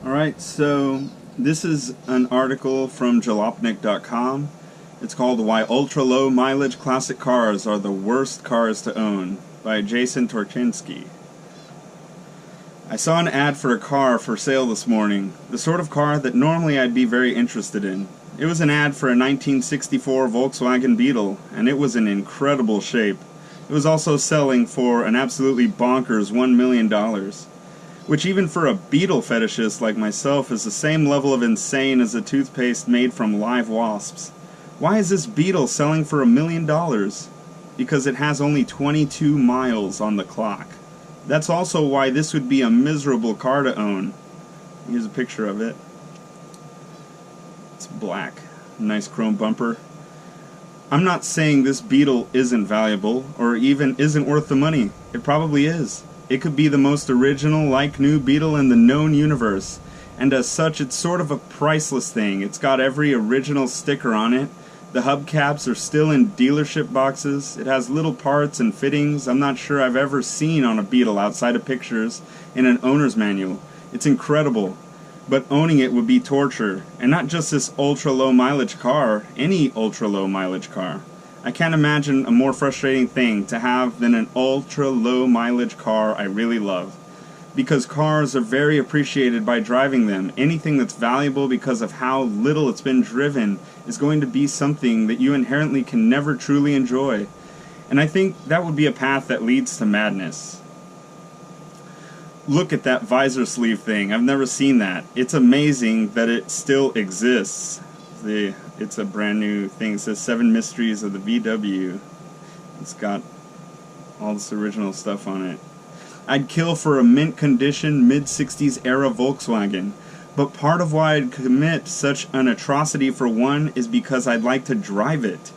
Alright, so this is an article from jalopnik.com. It's called Why Ultra Low Mileage Classic Cars Are the Worst Cars to Own by Jason Torchinsky. I saw an ad for a car for sale this morning, the sort of car that normally I'd be very interested in. It was an ad for a 1964 Volkswagen Beetle, and it was in incredible shape. It was also selling for an absolutely bonkers $1 million. Which even for a Beetle fetishist like myself is the same level of insane as a toothpaste made from live wasps. Why is this Beetle selling for $1 million? Because it has only 22 miles on the clock. That's also why this would be a miserable car to own. Here's a picture of it. It's black. Nice chrome bumper. I'm not saying this Beetle isn't valuable, or even isn't worth the money. It probably is. It could be the most original, like-new Beetle in the known universe, and as such it's sort of a priceless thing. It's got every original sticker on it. The hubcaps are still in dealership boxes. It has little parts and fittings I'm not sure I've ever seen on a Beetle outside of pictures in an owner's manual. It's incredible, but owning it would be torture. And not just this ultra-low mileage car, any ultra-low mileage car. I can't imagine a more frustrating thing to have than an ultra-low mileage car I really love. Because cars are very appreciated by driving them. Anything that's valuable because of how little it's been driven is going to be something that you inherently can never truly enjoy. And I think that would be a path that leads to madness. Look at that visor sleeve thing. I've never seen that. It's amazing that it still exists. It's a brand new thing. It says 7 Mysteries of the VW. It's got all this original stuff on it. I'd kill for a mint condition mid-60s era Volkswagen, but part of why I'd commit such an atrocity for one is because I'd like to drive it.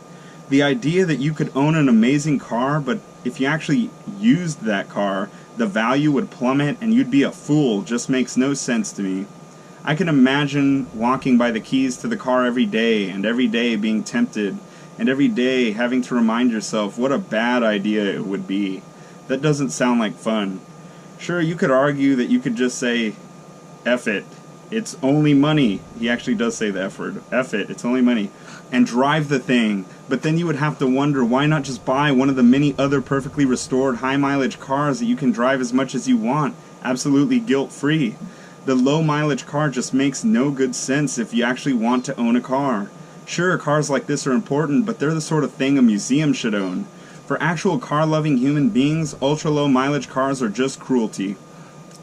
The idea that you could own an amazing car, but if you actually used that car, the value would plummet and you'd be a fool just makes no sense to me. I can imagine walking by the keys to the car every day, and every day being tempted, and every day having to remind yourself what a bad idea it would be. That doesn't sound like fun. Sure, you could argue that you could just say, F it, it's only money. He actually does say the F word. F it, it's only money. And drive the thing. But then you would have to wonder, why not just buy one of the many other perfectly restored high mileage cars that you can drive as much as you want, absolutely guilt-free? The low mileage car just makes no good sense if you actually want to own a car. Sure, cars like this are important, but they're the sort of thing a museum should own. For actual car-loving human beings, ultra-low mileage cars are just cruelty.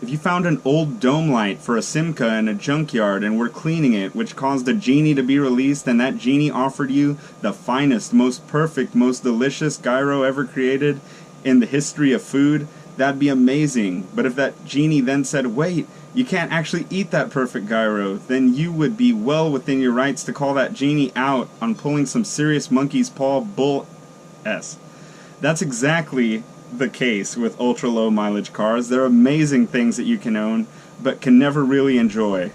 If you found an old dome light for a Simca in a junkyard and were cleaning it, which caused a genie to be released, and that genie offered you the finest, most perfect, most delicious gyro ever created in the history of food, that'd be amazing. But if that genie then said, wait, you can't actually eat that perfect gyro, then you would be well within your rights to call that genie out on pulling some serious monkey's paw bull s. That's exactly the case with ultra-low mileage cars. They're amazing things that you can own, but can never really enjoy.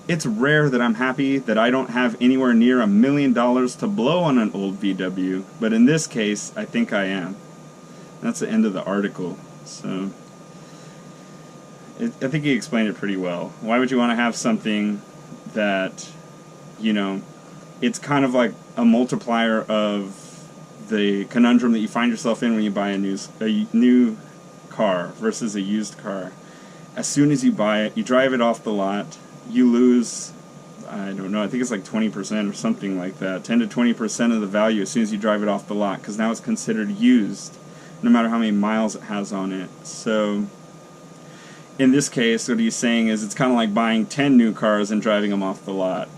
It's rare that I'm happy that I don't have anywhere near $1 million to blow on an old VW, but in this case, I think I am. That's the end of the article. So, I think he explained it pretty well. Why would you want to have something that, it's kind of like a multiplier of the conundrum that you find yourself in when you buy a new car versus a used car. As soon as you buy it, you drive it off the lot, you lose, I don't know, I think it's like 20% or something like that, 10 to 20% of the value as soon as you drive it off the lot, because now it's considered used, no matter how many miles it has on it. So, in this case, what he's saying is it's kind of like buying 10 new cars and driving them off the lot.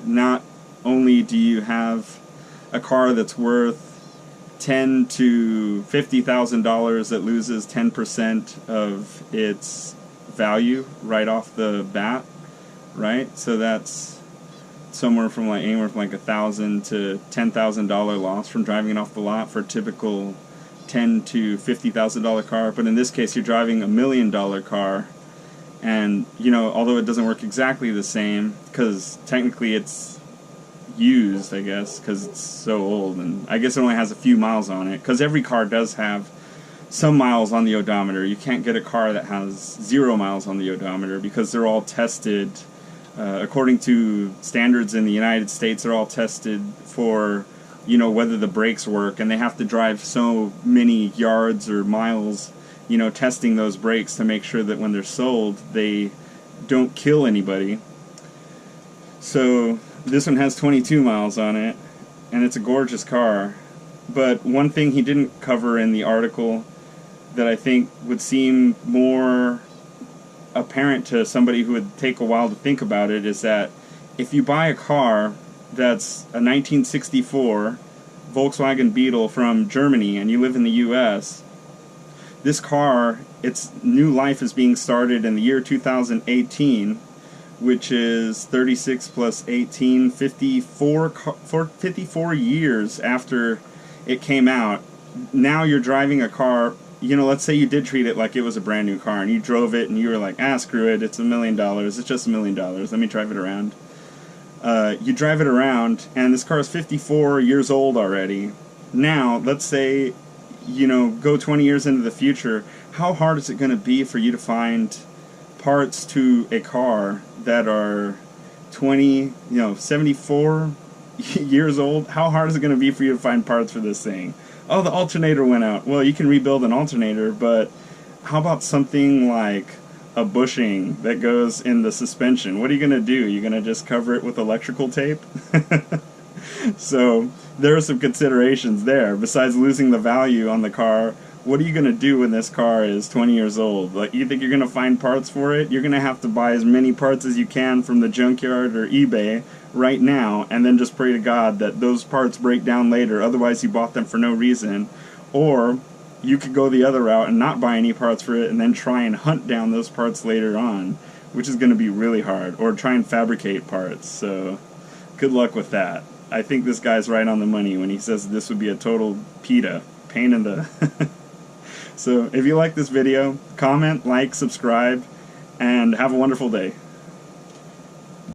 Not only do you have a car that's worth $10,000 to $50,000 that loses 10% of its value right off the bat, right? So that's anywhere from like $1,000 to $10,000 loss from driving it off the lot for a typical $10,000 to $50,000 car. But in this case, you're driving $1 million car, and although it doesn't work exactly the same, because technically it's used, I guess, because it's so old, and I guess it only has a few miles on it, because every car does have some miles on the odometer. You can't get a car that has 0 miles on the odometer because they're all tested according to standards in the United States. They're all tested for, you know, whether the brakes work, and they have to drive so many yards or miles, you know, testing those brakes to make sure that when they're sold, they don't kill anybody. So this one has 22 miles on it, and it's a gorgeous car. But one thing he didn't cover in the article that I think would seem more apparent to somebody who would take a while to think about it is that if you buy a car that's a 1964 Volkswagen Beetle from Germany and you live in the US, this car, its new life is being started in the year 2018, which is 36 plus 18, 54 years after it came out. Now you're driving a car, you know, let's say you did treat it like it was a brand new car and you drove it and you were like, ah, screw it, it's $1 million, it's just $1 million, let me drive it around. You drive it around and this car is 54 years old already. Now, let's say, you know, go 20 years into the future, how hard is it going to be for you to find parts to a car that are 74 years old? How hard is it going to be for you to find parts for this thing? Oh, the alternator went out. Well, you can rebuild an alternator, but how about something like a bushing that goes in the suspension? What are you going to do? You're going to just cover it with electrical tape? So there are some considerations there. Besides losing the value on the car, what are you going to do when this car is 20 years old? Like, you think you're going to find parts for it? You're going to have to buy as many parts as you can from the junkyard or eBay right now, and then just pray to God that those parts break down later. Otherwise, you bought them for no reason. Or you could go the other route and not buy any parts for it and then try and hunt down those parts later on, which is going to be really hard. Or try and fabricate parts. So good luck with that. I think this guy's right on the money when he says this would be a total PETA, pain in the... So if you like this video, comment, like, subscribe, and have a wonderful day.